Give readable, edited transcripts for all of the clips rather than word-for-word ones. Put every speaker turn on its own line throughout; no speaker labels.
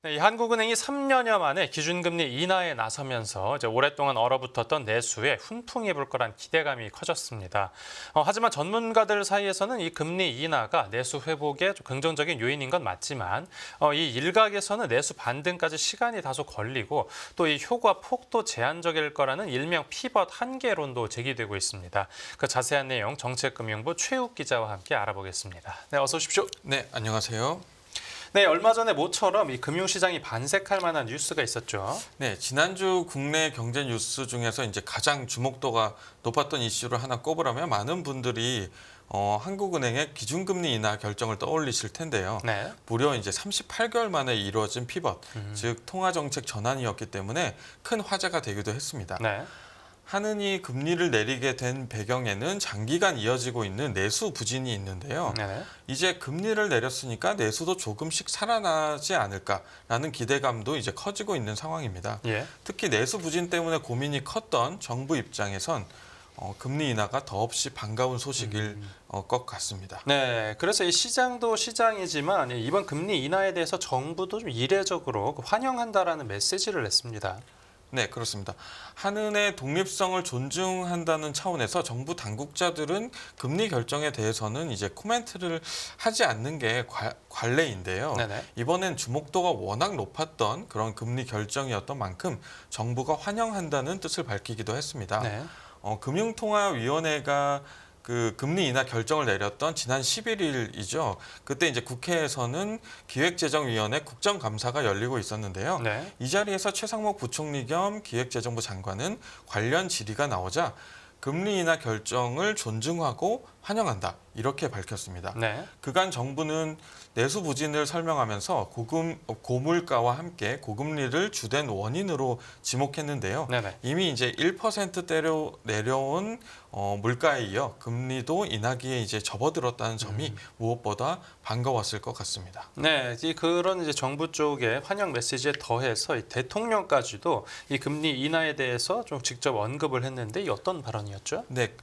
네, 이 한국은행이 3년여 만에 기준금리 인하에 나서면서 이제 오랫동안 얼어붙었던 내수에 훈풍이 불 거란 기대감이 커졌습니다. 하지만 전문가들 사이에서는 이 금리 인하가 내수 회복에 좀 긍정적인 요인인 건 맞지만 이 일각에서는 내수 반등까지 시간이 다소 걸리고 또 이 효과 폭도 제한적일 거라는 일명 피벗 한계론도 제기되고 있습니다. 그 자세한 내용 정책금융부 최욱 기자와 함께 알아보겠습니다. 네, 어서 오십시오.
네, 안녕하세요.
네, 얼마 전에 모처럼 이 금융시장이 반색할 만한 뉴스가 있었죠.
네, 지난주 국내 경제 뉴스 중에서 이제 가장 주목도가 높았던 이슈를 하나 꼽으라면 많은 분들이 한국은행의 기준금리 인하 결정을 떠올리실 텐데요.
네.
무려 이제 38개월 만에 이루어진 피벗, 즉 통화정책 전환이었기 때문에 큰 화제가 되기도 했습니다.
네.
한은이 금리를 내리게 된 배경에는 장기간 이어지고 있는 내수 부진이 있는데요.
네.
이제 금리를 내렸으니까 내수도 조금씩 살아나지 않을까라는 기대감도 이제 커지고 있는 상황입니다.
예.
특히 내수 부진 때문에 고민이 컸던 정부 입장에선 금리 인하가 더없이 반가운 소식일 것 같습니다.
네. 그래서 이 시장도 시장이지만 이번 금리 인하에 대해서 정부도 좀 이례적으로 환영한다라는 메시지를 냈습니다.
네, 그렇습니다. 한은의 독립성을 존중한다는 차원에서 정부 당국자들은 금리 결정에 대해서는 이제 코멘트를 하지 않는 게 관례인데요.
네네.
이번엔 주목도가 워낙 높았던 그런 금리 결정이었던 만큼 정부가 환영한다는 뜻을 밝히기도 했습니다.
네.
금융통화위원회가 그 금리 인하 결정을 내렸던 지난 11일이죠. 그때 이제 국회에서는 기획재정위원회 국정감사가 열리고 있었는데요.
네.
이 자리에서 최상목 부총리 겸 기획재정부 장관은 관련 질의가 나오자 금리 인하 결정을 존중하고 환영한다 이렇게 밝혔습니다.
네.
그간 정부는 내수 부진을 설명하면서 고물가와 함께 고금리를 주된 원인으로 지목했는데요.
네네.
이미 이제 1%대로 내려온 물가에 이어 금리도 인하기에 이제 접어들었다는 점이 무엇보다 반가웠을 것 같습니다.
네, 그런 이제 정부 쪽의 환영 메시지에 더해서 이 대통령까지도 이 금리 인하에 대해서 좀 직접 언급을 했는데 이 어떤 발언이었죠?
네,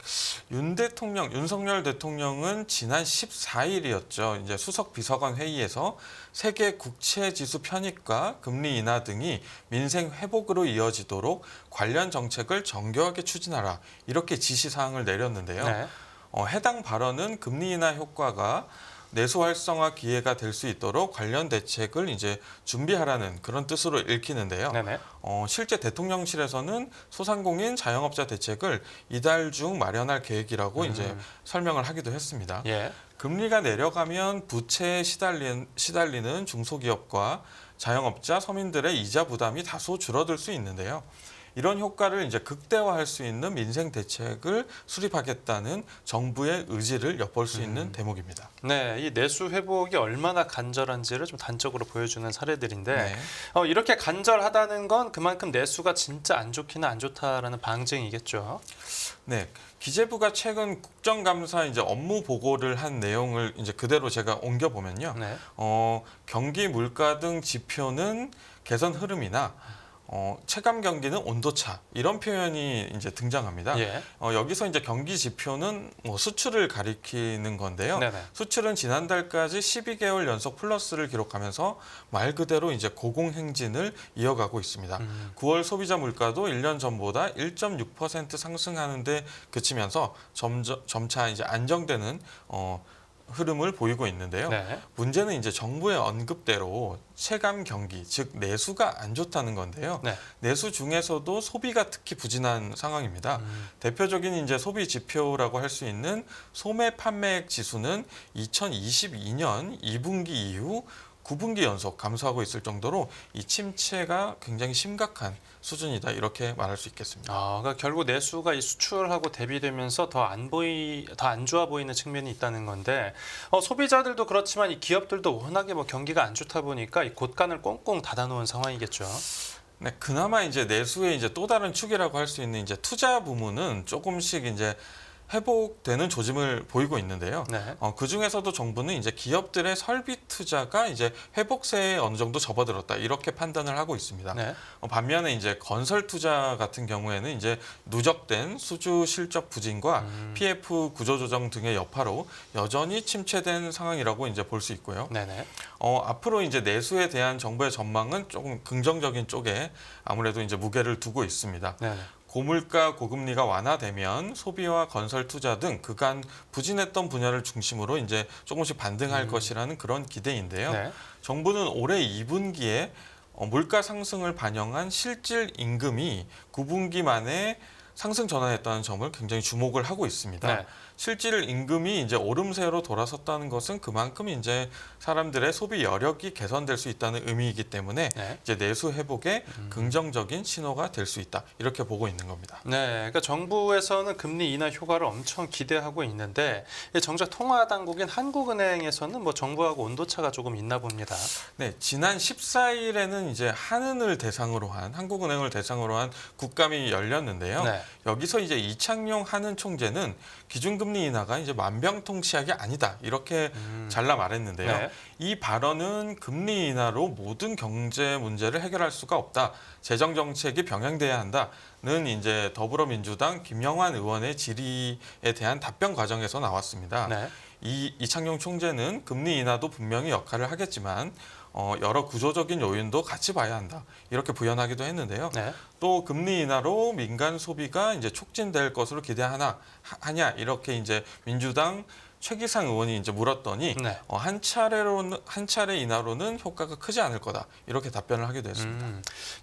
윤석열 대통령은 지난 14일이었죠. 이제 수석 비서관 회의에서 세계 국채 지수 편입과 금리 인하 등이 민생 회복으로 이어지도록 관련 정책을 정교하게 추진하라 이렇게 지시 사항을 내렸는데요.
네.
해당 발언은 금리 인하 효과가 내수 활성화 기회가 될 수 있도록 관련 대책을 이제 준비하라는 그런 뜻으로 읽히는데요.
네네.
실제 대통령실에서는 소상공인 자영업자 대책을 이달 중 마련할 계획이라고 이제 설명을 하기도 했습니다.
예.
금리가 내려가면 부채에 시달리는 중소기업과 자영업자, 서민들의 이자 부담이 다소 줄어들 수 있는데요. 이런 효과를 이제 극대화할 수 있는 민생 대책을 수립하겠다는 정부의 의지를 엿볼 수 있는 대목입니다.
네, 이 내수 회복이 얼마나 간절한지를 좀 단적으로 보여주는 사례들인데
네.
이렇게 간절하다는 건 그만큼 내수가 진짜 안 좋기는 안 좋다라는 방증이겠죠.
네, 기재부가 최근 국정감사 이제 업무 보고를 한 내용을 이제 그대로 제가 옮겨 보면요.
네.
경기 물가 등 지표는 개선 흐름이나 체감 경기는 온도차 이런 표현이 이제 등장합니다.
예.
여기서 이제 경기 지표는 뭐 수출을 가리키는 건데요.
네네.
수출은 지난달까지 12개월 연속 플러스를 기록하면서 말 그대로 이제 고공행진을 이어가고 있습니다. 9월 소비자 물가도 1년 전보다 1.6% 상승하는 데 그치면서 점차 이제 안정되는 흐름을 보이고 있는데요.
네.
문제는 이제 정부의 언급대로 체감 경기, 즉 내수가 안 좋다는 건데요.
네.
내수 중에서도 소비가 특히 부진한 상황입니다. 대표적인 이제 소비 지표라고 할 수 있는 소매 판매액 지수는 2022년 2분기 이후 9분기 연속 감소하고 있을 정도로 이 침체가 굉장히 심각한 수준이다 이렇게 말할 수 있겠습니다.
그러니까 결국 내수가 이 수출하고 대비되면서 더 안 좋아 보이는 측면이 있다는 건데 소비자들도 그렇지만 이 기업들도 워낙에 뭐 경기가 안 좋다 보니까 이 곳간을 꽁꽁 닫아놓은 상황이겠죠.
네, 그나마 이제 내수의 이제 또 다른 축이라고 할 수 있는 이제 투자 부문은 조금씩 이제 회복되는 조짐을 보이고 있는데요.
네.
그 중에서도 정부는 이제 기업들의 설비 투자가 이제 회복세에 어느 정도 접어들었다 이렇게 판단을 하고 있습니다.
네.
반면에 이제 건설 투자 같은 경우에는 이제 누적된 수주 실적 부진과 PF 구조조정 등의 여파로 여전히 침체된 상황이라고 이제 볼 수 있고요.
네네.
앞으로 이제 내수에 대한 정부의 전망은 조금 긍정적인 쪽에 아무래도 이제 무게를 두고 있습니다.
네네.
고물가, 고금리가 완화되면 소비와 건설 투자 등 그간 부진했던 분야를 중심으로 이제 조금씩 반등할 것이라는 그런 기대인데요.
네.
정부는 올해 2분기에 물가 상승을 반영한 실질 임금이 9분기 만에 상승 전환했다는 점을 굉장히 주목을 하고 있습니다.
네.
실질 임금이 이제 오름세로 돌아섰다는 것은 그만큼 이제 사람들의 소비 여력이 개선될 수 있다는 의미이기 때문에
네.
이제 내수 회복에 긍정적인 신호가 될 수 있다 이렇게 보고 있는 겁니다.
네, 그러니까 정부에서는 금리 인하 효과를 엄청 기대하고 있는데 정작 통화 당국인 한국은행에서는 뭐 정부하고 온도차가 조금 있나 봅니다.
네, 지난 14일에는 이제 한국은행을 대상으로 한 국감이 열렸는데요.
네.
여기서 이제 이창용 한은 총재는 기준금리 인하가 이제 만병통치약이 아니다 이렇게 잘라 말했는데요.
네.
이 발언은 금리 인하로 모든 경제 문제를 해결할 수가 없다. 재정 정책이 병행돼야 한다는 이제 더불어민주당 김영환 의원의 질의에 대한 답변 과정에서 나왔습니다.
네.
이창용 총재는 금리 인하도 분명히 역할을 하겠지만 여러 구조적인 요인도 같이 봐야 한다. 이렇게 부연하기도 했는데요.
네.
또 금리 인하로 민간 소비가 이제 촉진될 것으로 하냐 이렇게 이제 민주당 최기상 의원이 이제 물었더니
네.
한 차례 인하로는 효과가 크지 않을 거다 이렇게 답변을 하기도 했습니다.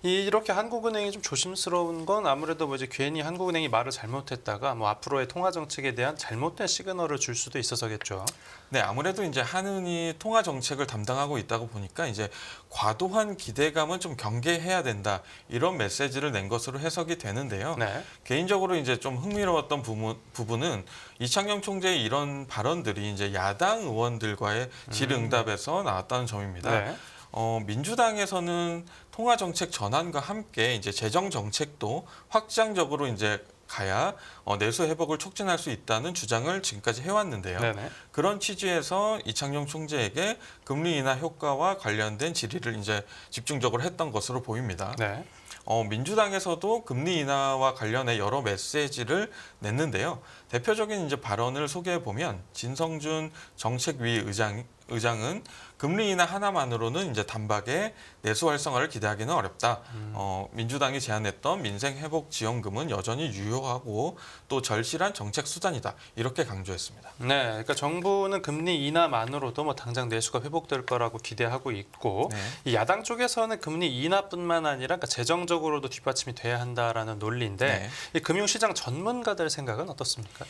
이렇게 한국은행이 좀 조심스러운 건 아무래도 뭐 이제 괜히 한국은행이 말을 잘못했다가 뭐 앞으로의 통화 정책에 대한 잘못된 시그널을 줄 수도 있어서겠죠.
네, 아무래도 이제 한은이 통화 정책을 담당하고 있다고 보니까 이제 과도한 기대감은 좀 경계해야 된다 이런 메시지를 낸 것으로 해석이 되는데요.
네.
개인적으로 이제 좀 흥미로웠던 부분은 이창용 총재의 이런 발언들이 이제 야당 의원들과의 질의응답에서 나왔다는 점입니다.
네.
민주당에서는 통화 정책 전환과 함께 이제 재정 정책도 확장적으로 이제 가야 내수 회복을 촉진할 수 있다는 주장을 지금까지 해왔는데요.
네네.
그런 취지에서 이창용 총재에게 금리 인하 효과와 관련된 질의를 이제 집중적으로 했던 것으로 보입니다.
네.
민주당에서도 금리 인하와 관련해 여러 메시지를 냈는데요. 대표적인 이제 발언을 소개해 보면 진성준 정책위 의장은 금리 인하 하나만으로는 이제 단박에 내수 활성화를 기대하기는 어렵다. 민주당이 제안했던 민생 회복 지원금은 여전히 유효하고 또 절실한 정책 수단이다. 이렇게 강조했습니다.
네, 그러니까 정부는 금리 인하만으로도 뭐 당장 내수가 회복될 거라고 기대하고 있고
네.
이 야당 쪽에서는 금리 인하뿐만 아니라 그러니까 재정적으로도 뒷받침이 돼야 한다라는 논리인데
네.
이 금융시장 전문가들 생각은 어떻습니까?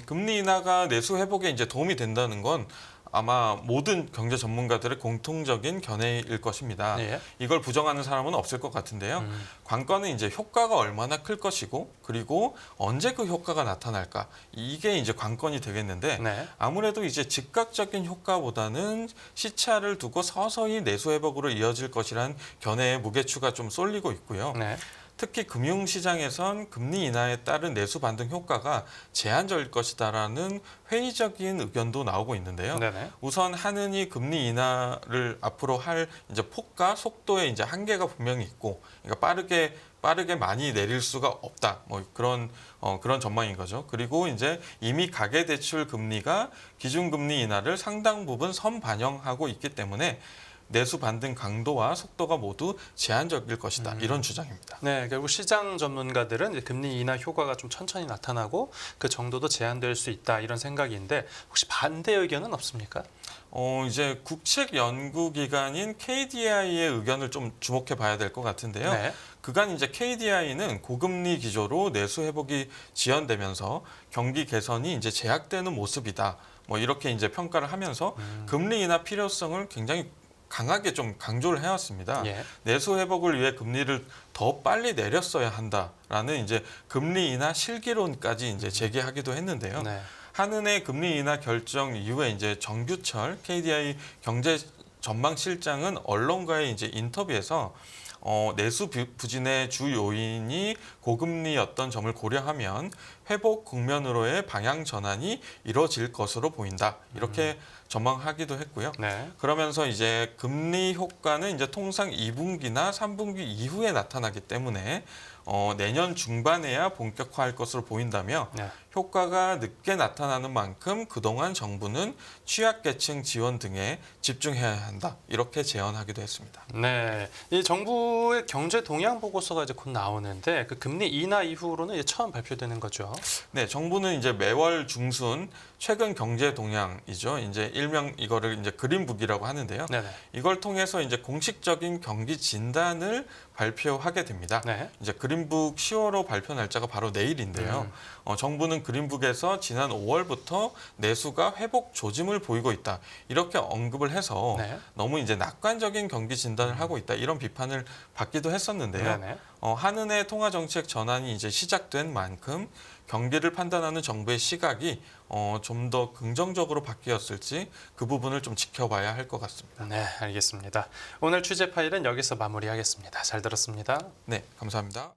금리 인하가 내수 회복에 이제 도움이 된다는 건 아마 모든 경제 전문가들의 공통적인 견해일 것입니다.
예.
이걸 부정하는 사람은 없을 것 같은데요. 관건은 이제 효과가 얼마나 클 것이고 그리고 언제 그 효과가 나타날까 이게 이제 관건이 되겠는데
네.
아무래도 이제 즉각적인 효과보다는 시차를 두고 서서히 내수 회복으로 이어질 것이란 견해의 무게추가 좀 쏠리고 있고요.
네.
특히 금융시장에선 금리 인하에 따른 내수 반등 효과가 제한적일 것이다라는 회의적인 의견도 나오고 있는데요.
네네.
우선 한은이 금리 인하를 앞으로 할 이제 폭과 속도에 이제 한계가 분명히 있고, 그러니까 빠르게 많이 내릴 수가 없다. 뭐 그런 전망인 거죠. 그리고 이제 이미 가계대출 금리가 기준금리 인하를 상당 부분 선반영하고 있기 때문에 내수 반등 강도와 속도가 모두 제한적일 것이다. 이런 주장입니다.
네, 결국 시장 전문가들은 이제 금리 인하 효과가 좀 천천히 나타나고 그 정도도 제한될 수 있다 이런 생각인데 혹시 반대 의견은 없습니까?
이제 국책 연구기관인 KDI의 의견을 좀 주목해 봐야 될 것 같은데요.
네.
그간 이제 KDI는 고금리 기조로 내수 회복이 지연되면서 경기 개선이 이제 제약되는 모습이다. 뭐 이렇게 이제 평가를 하면서 금리 인하 필요성을 굉장히 강하게 좀 강조를 해왔습니다.
예.
내수 회복을 위해 금리를 더 빨리 내렸어야 한다라는 이제 금리 인하 실기론까지 이제 제기하기도 했는데요.
네.
한은의 금리 인하 결정 이후에 이제 정규철 KDI 경제 전망실장은 언론과의 이제 인터뷰에서 내수 부진의 주 요인이 고금리였던 점을 고려하면 회복 국면으로의 방향 전환이 이뤄질 것으로 보인다. 이렇게 전망하기도 했고요.
네.
그러면서 이제 금리 효과는 이제 통상 2분기나 3분기 이후에 나타나기 때문에 내년 중반에야 본격화할 것으로 보인다며
네.
효과가 늦게 나타나는 만큼 그동안 정부는 취약계층 지원 등에 집중해야 한다. 이렇게 제언하기도 했습니다.
네, 이 정부의 경제 동향 보고서가 이제 곧 나오는데 그 금리 인하 이후로는 이제 처음 발표되는 거죠.
네, 정부는 이제 매월 중순 최근 경제 동향이죠. 이제 일명 이거를 이제 그린북이라고 하는데요.
네네.
이걸 통해서 이제 공식적인 경기 진단을 발표하게 됩니다.
네.
이제 그린북 10월호 발표 날짜가 바로 내일인데요. 정부는 그린북에서 지난 5월부터 내수가 회복 조짐을 보이고 있다. 이렇게 언급을 해서
네.
너무 이제 낙관적인 경기 진단을 하고 있다. 이런 비판을 받기도 했었는데요.
네네.
한은의 통화 정책 전환이 이제 시작된 만큼 경기를 판단하는 정부의 시각이 좀 더 긍정적으로 바뀌었을지 그 부분을 좀 지켜봐야 할 것 같습니다.
네, 알겠습니다. 오늘 취재 파일은 여기서 마무리하겠습니다. 잘 들었습니다.
네, 감사합니다.